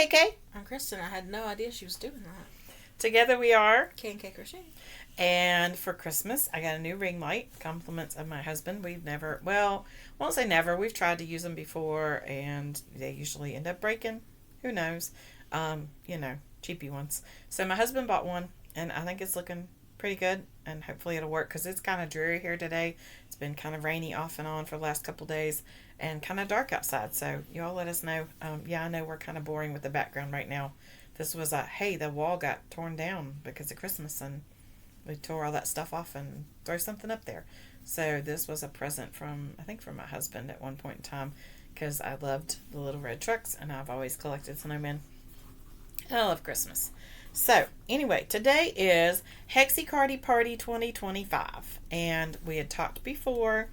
KK. I'm Kristen. I had no idea she was doing that. Together we are K&K Crochet. And for Christmas, I got a new ring light. Compliments of my husband. We've never, well, I won't say never. We've tried to use them before, and they usually end up breaking. Who knows? Cheapy ones. So my husband bought one, and I think it's looking pretty good, and hopefully it'll work because it's kind of dreary here today. It's been kind of rainy off and on for the last couple days, and kind of dark outside. So you all let us know. I know we're kind of boring with the background right now. This was hey, the wall got torn down because of Christmas, and we tore all that stuff off and throw something up there. So this was a present from my husband at one point in time, because I loved the little red trucks and I've always collected snowmen. And I love Christmas. So anyway, today is Hexi Cardi Party 2025, and we had talked before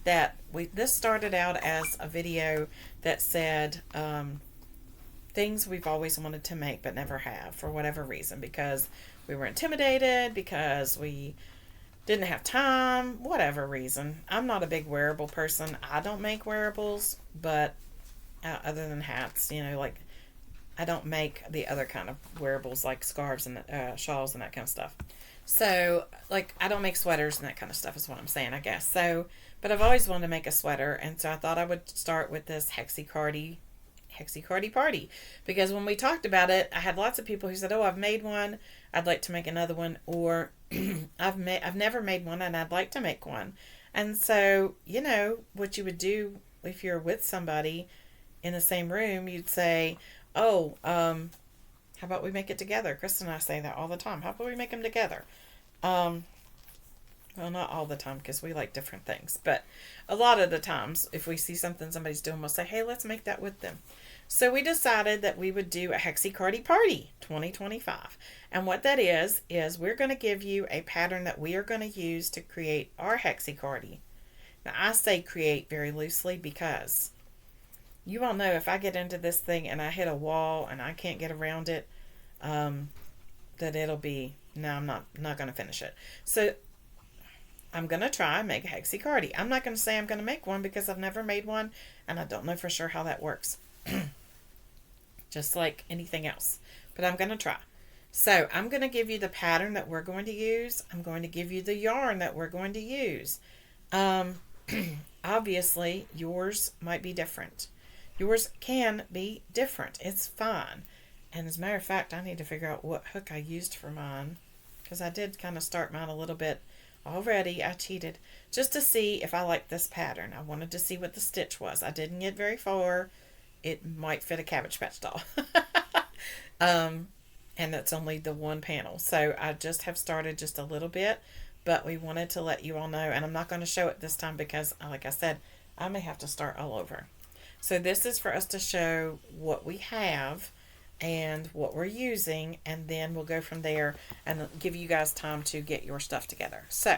that this started out as a video that said things we've always wanted to make but never have for whatever reason, because we were intimidated, because we didn't have time, whatever reason. I'm not a big wearable person. I don't make wearables, but other than hats, like I don't make the other kind of wearables like scarves and shawls and that kind of stuff. So, I don't make sweaters and that kind of stuff is what I'm saying, I guess. So, but I've always wanted to make a sweater, and so I thought I would start with this Hexi Cardi Party, because when we talked about it, I had lots of people who said, "Oh, I've made one. I'd like to make another one," or I've never made one and I'd like to make one. And so, what you would do if you're with somebody in the same room, you'd say, "Oh, how about we make it together?" Kristen and I say that all the time. How about we make them together? Well, not all the time, because we like different things, but a lot of the times, if we see something somebody's doing, we'll say, "Hey, let's make that with them." So we decided that we would do a Hexi Cardi Party 2025. And what that is we're going to give you a pattern that we are going to use to create our Hexi Cardi. Now, I say create very loosely because you all know if I get into this thing and I hit a wall and I can't get around it, that it'll be, no, I'm not going to finish it. So I'm going to try and make a Hexi Cardi. I'm not going to say I'm going to make one because I've never made one and I don't know for sure how that works. Just like anything else. But I'm going to try. So I'm going to give you the pattern that we're going to use. I'm going to give you the yarn that we're going to use. Obviously, yours might be different. Yours can be different. It's fine. And as a matter of fact, I need to figure out what hook I used for mine, because I did kind of start mine a little bit already. I cheated just to see if I liked this pattern. I wanted to see what the stitch was. I didn't get very far. It might fit a Cabbage Patch doll. And that's only the one panel. So I just have started just a little bit, but we wanted to let you all know, and I'm not going to show it this time because, like I said, I may have to start all over. So this is for us to show what we have and what we're using, and then we'll go from there and give you guys time to get your stuff together. So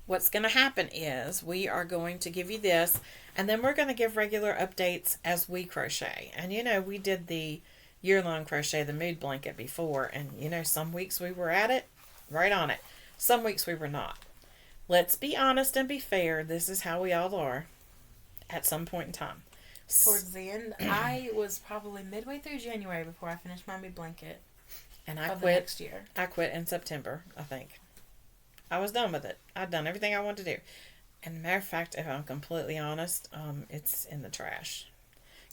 what's going to happen is we are going to give you this, and then we're going to give regular updates as we crochet. And we did the year-long crochet, the mood blanket before, and some weeks we were at it, right on it. Some weeks we were not. Let's be honest and be fair. This is how we all are at some point in time. Towards the end, I was probably midway through January before I finished my mood blanket. And I quit next year. I quit in September, I think. I was done with it. I'd done everything I wanted to do. And matter of fact, if I'm completely honest, it's in the trash.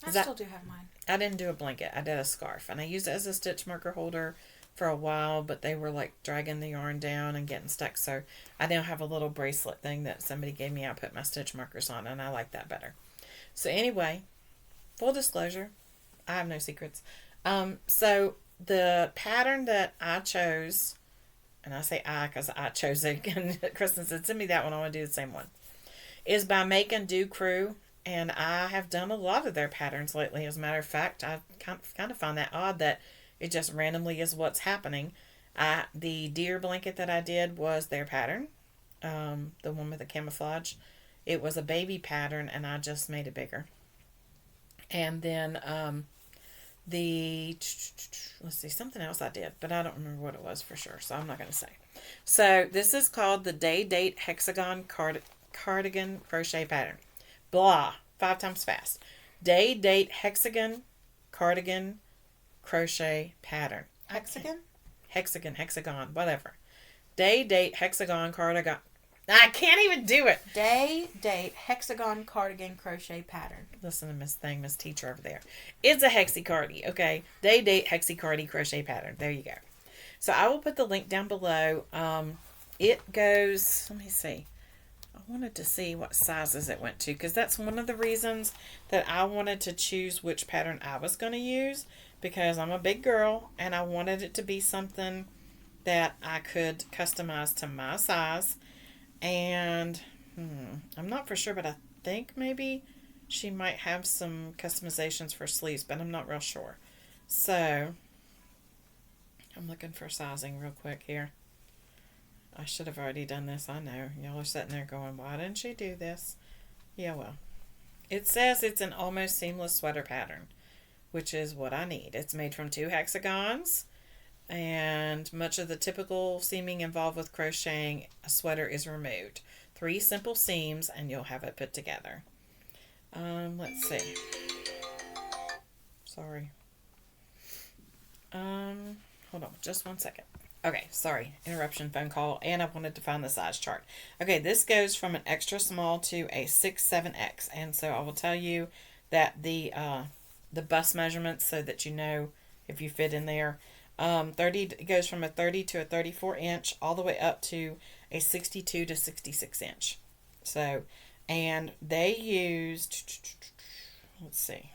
I still do have mine. I didn't do a blanket. I did a scarf. And I used it as a stitch marker holder for a while, but they were dragging the yarn down and getting stuck. So I now have a little bracelet thing that somebody gave me. I put my stitch markers on, and I like that better. So anyway, full disclosure, I have no secrets. So the pattern that I chose, and I say I because I chose it, and Kristen said, "Send me that one, I want to do the same one," is by Make and Do Crew. And I have done a lot of their patterns lately. As a matter of fact, I kind of find that odd that it just randomly is what's happening. The deer blanket that I did was their pattern, the one with the camouflage. It was a baby pattern, and I just made it bigger. And then let's see, something else I did, but I don't remember what it was for sure, so I'm not going to say. So this is called the Day Date Hexagon Cardigan Crochet Pattern. Blah, 5 times fast. Day Date Hexagon cardigan crochet pattern. Hexagon? Hexagon, whatever. Day, date, hexagon, cardigan. I can't even do it. Day, date, hexagon cardigan crochet pattern. Listen to Miss Teacher over there. It's a Hexi Cardi, okay? Day, date, Hexi Cardi crochet pattern. There you go. So I will put the link down below. It goes, let me see. I wanted to see what sizes it went to, because that's one of the reasons that I wanted to choose which pattern I was going to use, because I'm a big girl and I wanted it to be something that I could customize to my size. And I'm not for sure, but I think maybe she might have some customizations for sleeves, but I'm not real sure. So I'm looking for sizing real quick here. I should have already done this. I know. Y'all are sitting there going, why didn't she do this? Yeah, well. It says it's an almost seamless sweater pattern, which is what I need. It's made from 2 hexagons, and much of the typical seaming involved with crocheting a sweater is removed. 3 simple seams, and you'll have it put together. Let's see. Sorry. Hold on just one second. Okay, sorry, interruption, phone call, and I wanted to find the size chart. Okay, this goes from an extra small to a 6-7X, and so I will tell you that the bust measurements, so that you know if you fit in there. 30 it goes from a 30 to a 34 inch, all the way up to a 62 to 66 inch. So, and they used, let's see,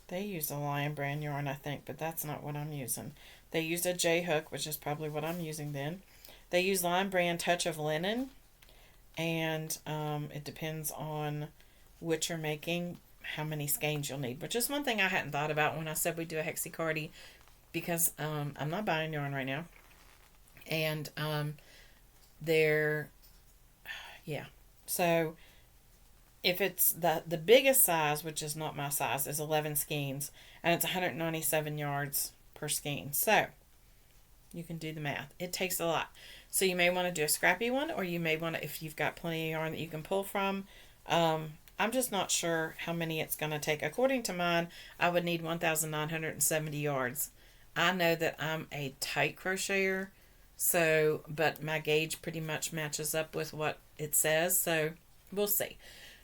they used a Lion Brand yarn, I think, but that's not what I'm using. They used a J-hook, which is probably what I'm using then. They used Lion Brand Touch of Linen, and it depends on what you're making, how many skeins you'll need, which is one thing I hadn't thought about when I said we do a Hexi Cardi, because I'm not buying yarn right now. And yeah. So if it's the biggest size, which is not my size, is 11 skeins, and it's 197 yards per skein. So you can do the math. It takes a lot. So you may want to do a scrappy one, or you may want to, if you've got plenty of yarn that you can pull from. I'm just not sure how many it's going to take. According to mine, I would need 1,970 yards. I know that I'm a tight crocheter, so, but my gauge pretty much matches up with what it says, so we'll see.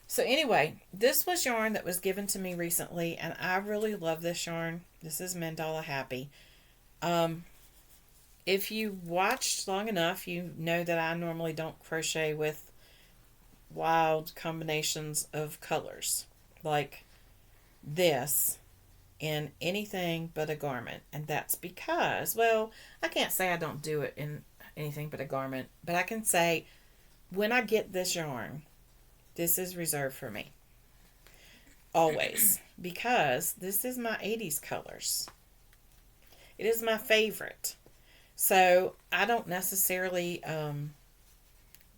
So anyway, this was yarn that was given to me recently, and I really love this yarn. This is Mandala Happy. If you watched long enough, you know that I normally don't crochet with wild combinations of colors like this in anything but a garment. And that's because, well, I can't say I don't do it in anything but a garment, but I can say when I get this yarn, this is reserved for me. Always. Because this is my 80s colors. It is my favorite. So I don't necessarily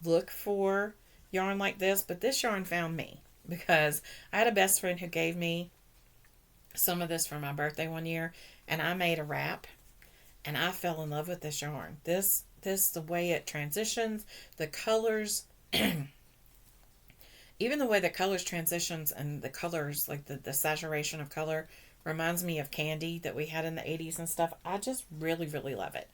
look for yarn like this, but this yarn found me. Because I had a best friend who gave me some of this for my birthday one year, and I made a wrap, and I fell in love with this yarn. This the way it transitions, the colors, even the way the colors transitions, and the colors, like the saturation of color, reminds me of candy that we had in the 80s and stuff. I just really, really love it.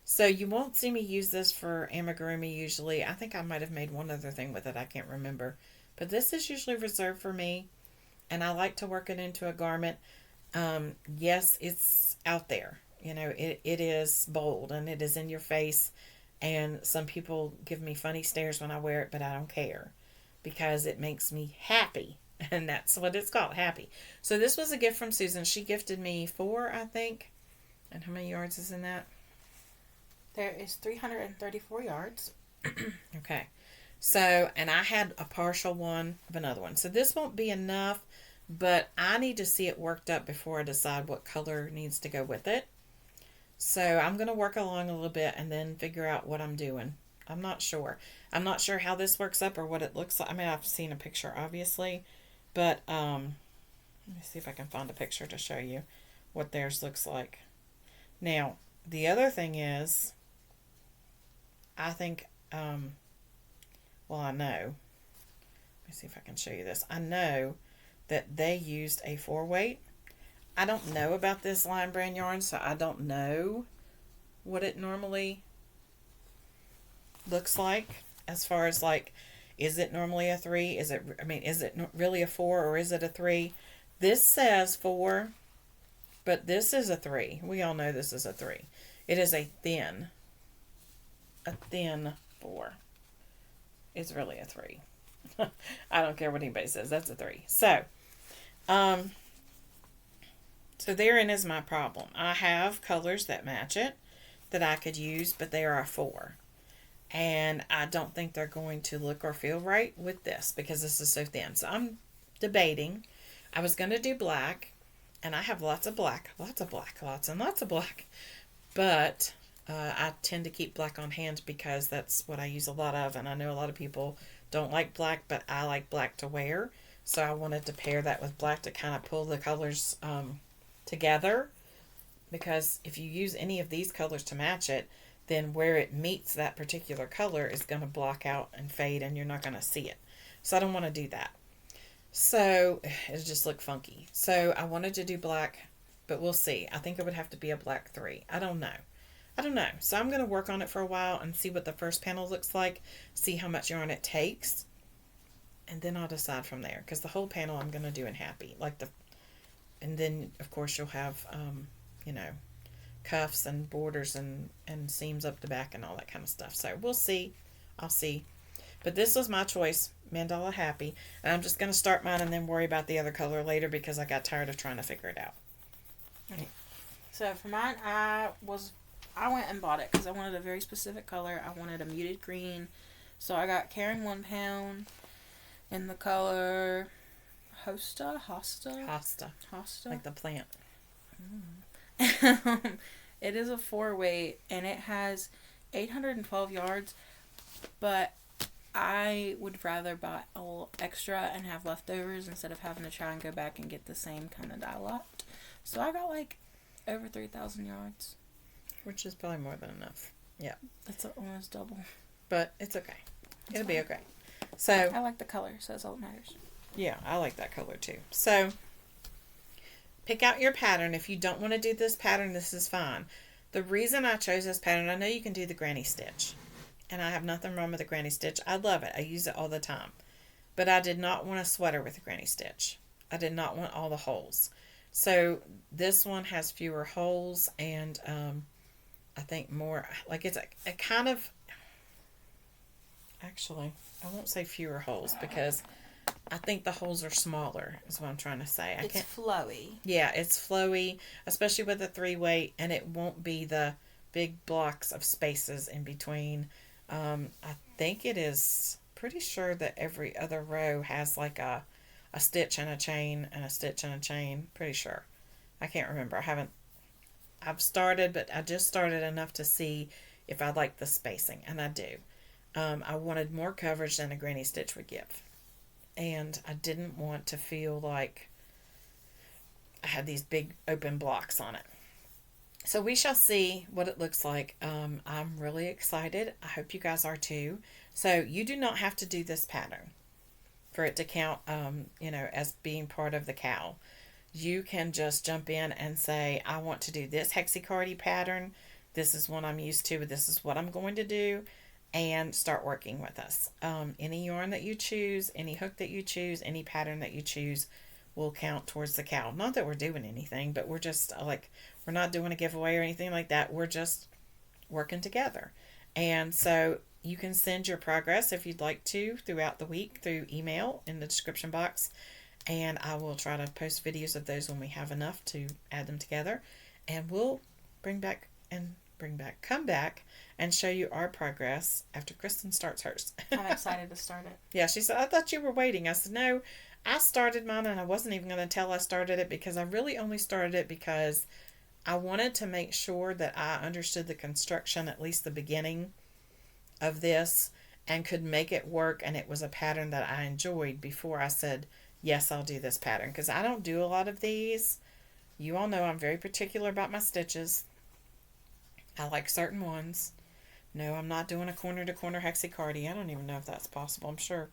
So you won't see me use this for amigurumi usually. I think I might have made one other thing with it. I can't remember. But this is usually reserved for me, and I like to work it into a garment. Yes, it's out there. You know, it is bold, and it is in your face, and some people give me funny stares when I wear it, but I don't care, because it makes me happy, and that's what it's called, happy. So this was a gift from Susan. She gifted me 4, I think. And how many yards is in that? There is 334 yards. Okay. So, and I had a partial one of another one. So this won't be enough, but I need to see it worked up before I decide what color needs to go with it. So I'm going to work along a little bit and then figure out what I'm doing. I'm not sure. I'm not sure how this works up or what it looks like. I mean, I've seen a picture, obviously, but let me see if I can find a picture to show you what theirs looks like. Now, the other thing is, I think, well, I know. Let me see if I can show you this. I know that they used a 4-weight. I don't know about this Lion Brand yarn, so I don't know what it normally looks like as far as like, is it normally a 3? Is it, I mean, is it really a 4 or is it a 3? This says 4, but this is a 3. We all know this is a 3. It is a thin 4. It's really a 3. I don't care what anybody says. That's a 3. So therein is my problem. I have colors that match it that I could use, but they are a 4. And I don't think they're going to look or feel right with this because this is so thin. So I'm debating. I was going to do black, and I have lots and lots of black. But I tend to keep black on hand because that's what I use a lot of. And I know a lot of people don't like black, but I like black to wear. So I wanted to pair that with black to kind of pull the colors together, because if you use any of these colors to match it, then where it meets that particular color is going to block out and fade and you're not going to see it. So I don't want to do that. So it just look funky. So I wanted to do black, but we'll see. I think it would have to be a black 3. I don't know. So I'm going to work on it for a while and see what the first panel looks like, see how much yarn it takes, and then I'll decide from there, because the whole panel I'm going to do in happy, and then of course you'll have cuffs and borders and seams up the back and all that kind of stuff. So we'll see. I'll see. But this was my choice, Mandala Happy, and I'm just going to start mine and then worry about the other color later because I got tired of trying to figure it out. Okay. So for mine, I went and bought it because I wanted a very specific color. I wanted a muted green, so I got Karen 1 pound in the color Hosta, like the plant. It is a 4-weight and it has 812 yards, but I would rather buy a little extra and have leftovers instead of having to try and go back and get the same kind of dye lot. So I got like over 3,000 yards, which is probably more than enough. Yeah, that's almost double, but it's okay. It'll be okay. So I like the color, so that's all that matters. Yeah, I like that color too. So pick out your pattern. If you don't want to do this pattern, this is fine. The reason I chose this pattern, I know you can do the granny stitch, and I have nothing wrong with the granny stitch. I love it. I use it all the time. But I did not want a sweater with a granny stitch. I did not want all the holes. So this one has fewer holes, and I think more, like it's a kind of, actually, I won't say fewer holes because I think the holes are smaller, is what I'm trying to say. It's flowy. Yeah, it's flowy, especially with the 3-weight, and it won't be the big blocks of spaces in between. I think it is pretty sure that every other row has like a stitch and a chain and a stitch and a chain. Pretty sure. I can't remember. I've started, but I just started enough to see if I like the spacing, and I do. I wanted more coverage than a granny stitch would give. And I didn't want to feel like I had these big open blocks on it. So we shall see what it looks like. I'm really excited. I hope you guys are too. So you do not have to do this pattern for it to count, as being part of the cowl. You can just jump in and say, I want to do this Hexi Cardi pattern. This is what I'm used to. This is what I'm going to do. And start working with us. Any yarn that you choose, any hook that you choose, any pattern that you choose will count towards the cowl. Not that we're doing anything, but we're just we're not doing a giveaway or anything like that. We're just working together. And so you can send your progress if you'd like to throughout the week through email in the description box. And I will try to post videos of those when we have enough to add them together. And we'll come back and show you our progress after Kristen starts hers. I'm excited to start it. Yeah, she said, I thought you were waiting. I said, no, I started mine and I wasn't even going to tell I started it because I really only started it because I wanted to make sure that I understood the construction, at least the beginning of this, and could make it work, and it was a pattern that I enjoyed before I said, yes, I'll do this pattern, because I don't do a lot of these. You all know I'm very particular about my stitches. I like certain ones. No, I'm not doing a corner-to-corner Hexi Cardi. I don't even know if that's possible. I'm sure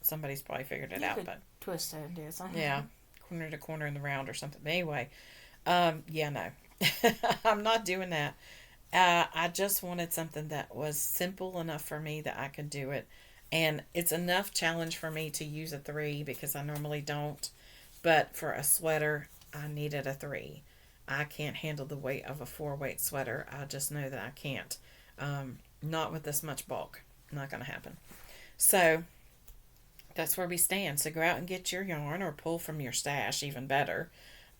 somebody's probably figured it out. But twist it and do something. Yeah, corner to corner in the round or something. But anyway, yeah, no. I'm not doing that. I just wanted something that was simple enough for me that I could do it. And it's enough challenge for me to use a 3 because I normally don't. But for a sweater, I needed a 3. I can't handle the weight of a 4-weight sweater. I just know that I can't. Not with this much bulk. Not going to happen. So that's where we stand. So go out and get your yarn or pull from your stash, even better.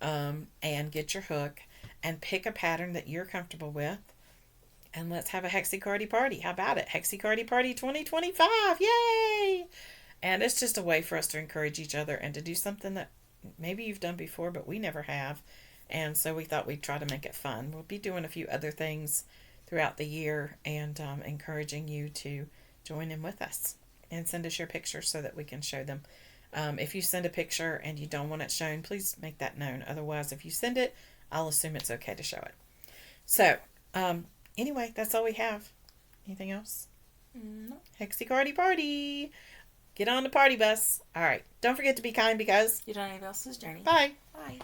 And get your hook and pick a pattern that you're comfortable with. And let's have a Hexi Cardi party. How about it? Hexi Cardi Party 2025. Yay! And it's just a way for us to encourage each other and to do something that maybe you've done before, but we never have. And so we thought we'd try to make it fun. We'll be doing a few other things throughout the year and encouraging you to join in with us and send us your pictures so that we can show them. If you send a picture and you don't want it shown, please make that known. Otherwise, if you send it, I'll assume it's okay to show it. So, anyway, that's all we have. Anything else? No. Hexi Cardi Party. Get on the party bus. All right. Don't forget to be kind because you don't have else's journey. Bye. Bye.